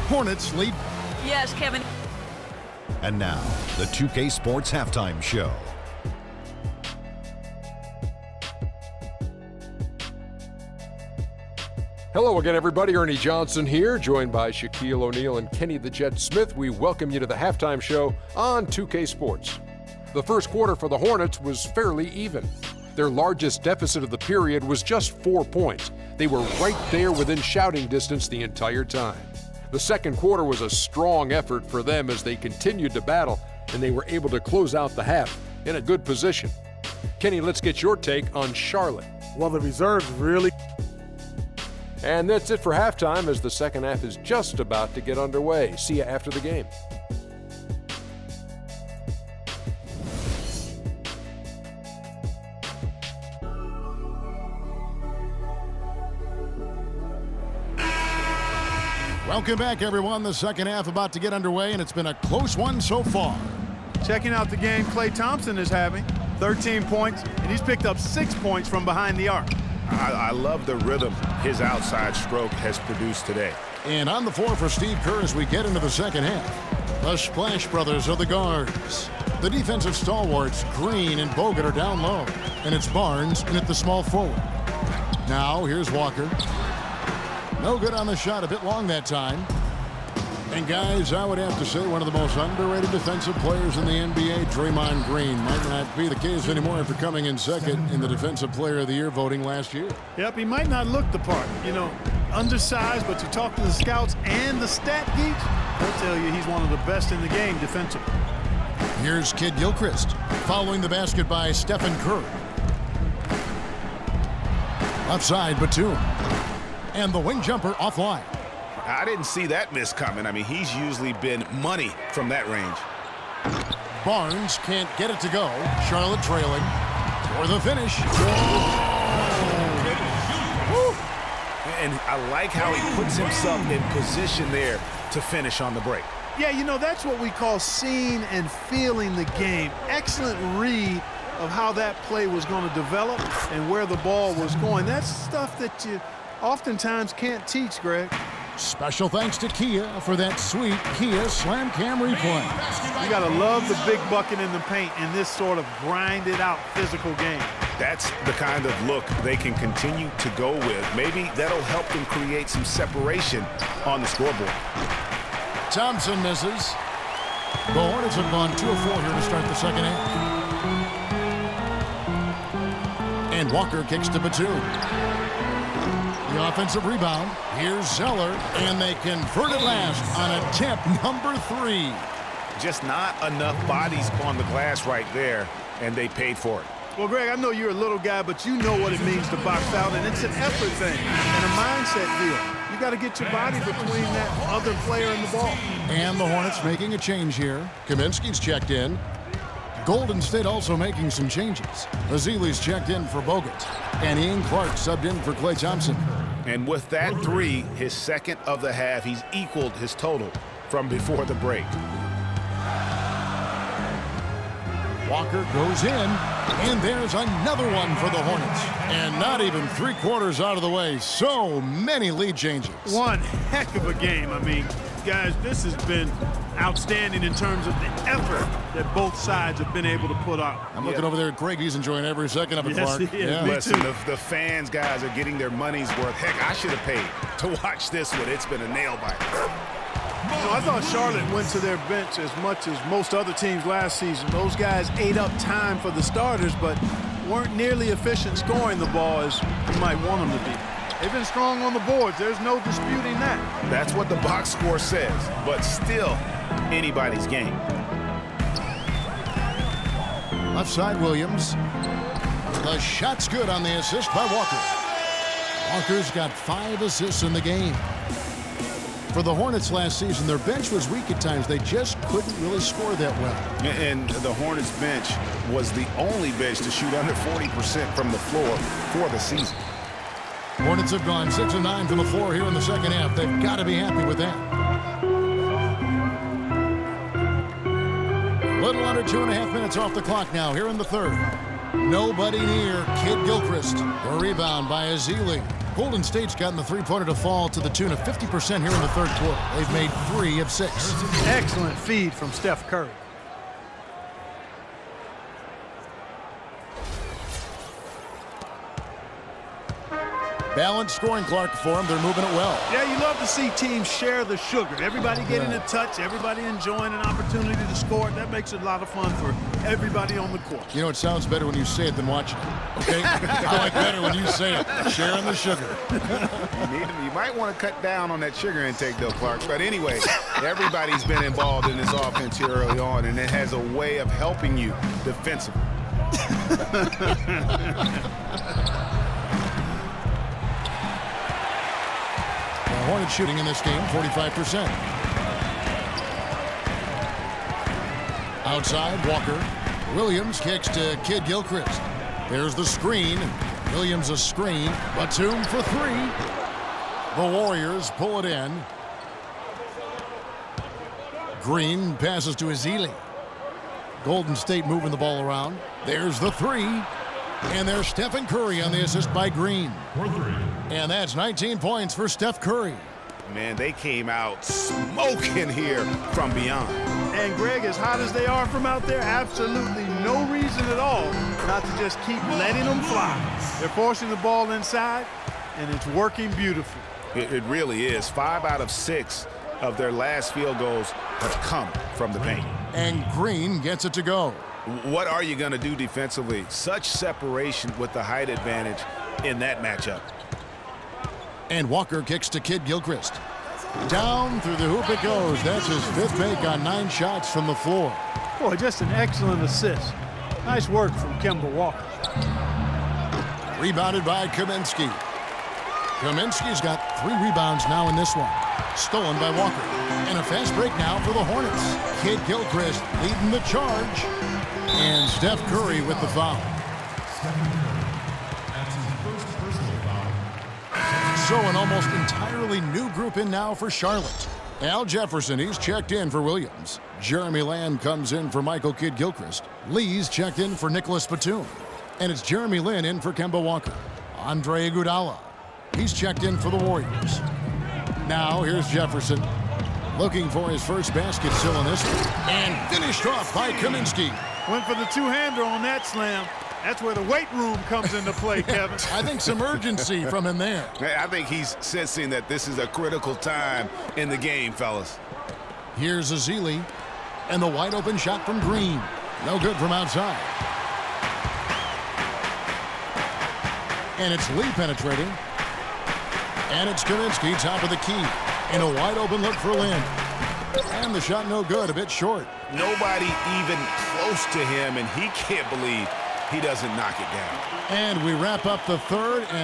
Hornets lead. Yes, Kevin. And now, the 2K Sports Halftime Show. Hello again, everybody. Ernie Johnson here, joined by Shaquille O'Neal and Kenny the Jet Smith. We welcome you to the halftime show on 2K Sports. The first quarter for the Hornets was fairly even. Their largest deficit of the period was just 4 points. They were right there within shouting distance the entire time. The second quarter was a strong effort for them as they continued to battle, and they were able to close out the half in a good position. Kenny, let's get your take on Charlotte. Well, the reserves really... And that's it for halftime as the second half is just about to get underway. See you after the game. Welcome back, everyone. The second half about to get underway, and it's been a close one so far. Checking out the game Klay Thompson is having. 13 points, and he's picked up 6 points from behind the arc. I love the rhythm his outside stroke has produced today. And on the floor for Steve Kerr as we get into the second half. The Splash Brothers are the guards. The defensive stalwarts, Green and Bogut, are down low. And it's Barnes in at the small forward. Now, here's Walker. No good on the shot, a bit long that time. And guys, I would have to say one of the most underrated defensive players in the NBA, Draymond Green. Might not be the case anymore after coming in second in the Defensive Player of the Year voting last year. Yep, he might not look the part. You know, undersized, but you talk to the scouts and the stat geeks, they'll tell you he's one of the best in the game defensively. Here's Kid Gilchrist, following the basket by Stephen Curry. Outside, Batum. And the wing jumper offline. I didn't see that miss coming. I mean, he's usually been money from that range. Barnes can't get it to go. Charlotte trailing for the finish. And I like how he puts himself in position there to finish on the break. Yeah, you know, that's what we call seeing and feeling the game. Excellent read of how that play was going to develop and where the ball was going. That's stuff that you oftentimes can't teach, Greg. Special thanks to Kia for that sweet Kia Slam Cam replay. You got to love the big bucket in the paint in this sort of grinded-out physical game. That's the kind of look they can continue to go with. Maybe that'll help them create some separation on the scoreboard. Thompson misses. The Hornets have gone 2 of 4 here to start the second half. And Walker kicks to Batum. The offensive rebound. Here's Zeller, and they convert it last on attempt number 3. Just not enough bodies on the glass right there, and they paid for it. Well, Greg, I know you're a little guy, but you know what it means to box out, and it's an effort thing and a mindset deal. You got to get your body between that other player and the ball. And the Hornets making a change here. Kaminsky's checked in. Golden State also making some changes. Azili's checked in for Bogut. And Ian Clark subbed in for Klay Thompson. And with that 3, his second of the half, he's equaled his total from before the break. Walker goes in, and there's another one for the Hornets. And not even 3 quarters out of the way. So many lead changes. One heck of a game. I mean, guys, this has been outstanding in terms of the effort that both sides have been able to put out. I'm looking over there at Craig. He's enjoying every second of it, Yes, Clark. he is. Yeah. Me Listen, too. the fans, guys, are getting their money's worth. Heck, I should have paid to watch this one. It's been a nail-biter. You know, I thought Charlotte went to their bench as much as most other teams last season. Those guys ate up time for the starters, but weren't nearly efficient scoring the ball as you might want them to be. They've been strong on the boards. There's no disputing that. That's what the box score says, but still anybody's game. Left side, Williams. The shot's good on the assist by Walker. Walker's got 5 assists in the game. For the Hornets last season, their bench was weak at times. They just couldn't really score that well. And the Hornets bench was the only bench to shoot under 40% from the floor for the season. Hornets have gone 6 of 9 from the floor here in the second half. They've got to be happy with that. A little under 2.5 minutes off the clock now here in the third. Nobody near Kid Gilchrist. The rebound by Azili. Golden State's gotten the three-pointer to fall to the tune of 50% here in the third quarter. They've made 3 of 6. Excellent feed from Steph Curry. Balanced scoring clock for them. They're moving it well. Yeah, you love to see teams share the sugar. Everybody getting a touch, everybody enjoying an opportunity to score. That makes it a lot of fun for everybody on the court. You know, it sounds better when you say it than watching it, okay? I like better when you say it. Sharing the sugar. You might want to cut down on that sugar intake, though, Clark. But anyway, everybody's been involved in this offense here early on, and it has a way of helping you defensively. Hornets shooting in this game, 45%. Outside, Walker. Williams kicks to Kid Gilchrist. There's the screen. Williams a screen. Batum for 3. The Warriors pull it in. Green passes to Ezeli. Golden State moving the ball around. There's the 3. And there's Stephen Curry on the assist by Green. And that's 19 points for Steph Curry. Man, they came out smoking here from beyond. And Greg, as hot as they are from out there, absolutely no reason at all not to just keep letting them fly. They're forcing the ball inside, and it's working beautifully. It really is. 5 out of 6 of their last field goals have come from the paint. And Green gets it to go. What are you going to do defensively? Such separation with the height advantage in that matchup. And Walker kicks to Kid Gilchrist. Down through the hoop it goes. That's his 5th make on 9 shots from the floor. Boy, just an excellent assist. Nice work from Kemba Walker. Rebounded by Kaminsky. Kaminsky's got 3 rebounds now in this one. Stolen by Walker. And a fast break now for the Hornets. Kid Gilchrist leading the charge. And Steph Curry with the foul. So an almost entirely new group in now for Charlotte. Al Jefferson, he's checked in for Williams. Jeremy Lamb comes in for Michael Kidd Gilchrist. Lee's checked in for Nicholas Batum. And it's Jeremy Lin in for Kemba Walker. Andre Iguodala, he's checked in for the Warriors. Now here's Jefferson, looking for his first basket still in this one. And finished off by Kaminsky. Went for the two-hander on that slam. That's where the weight room comes into play, Kevin. I think some urgency from him there. I think he's sensing that this is a critical time in the game, fellas. Here's Ezeli, and the wide open shot from Green. No good from outside. And it's Lee penetrating. And it's Kaminsky, top of the key. And a wide open look for Lin. And the shot no good, a bit short. Nobody even close to him, and he can't believe he doesn't knock it down. And we wrap up the third. And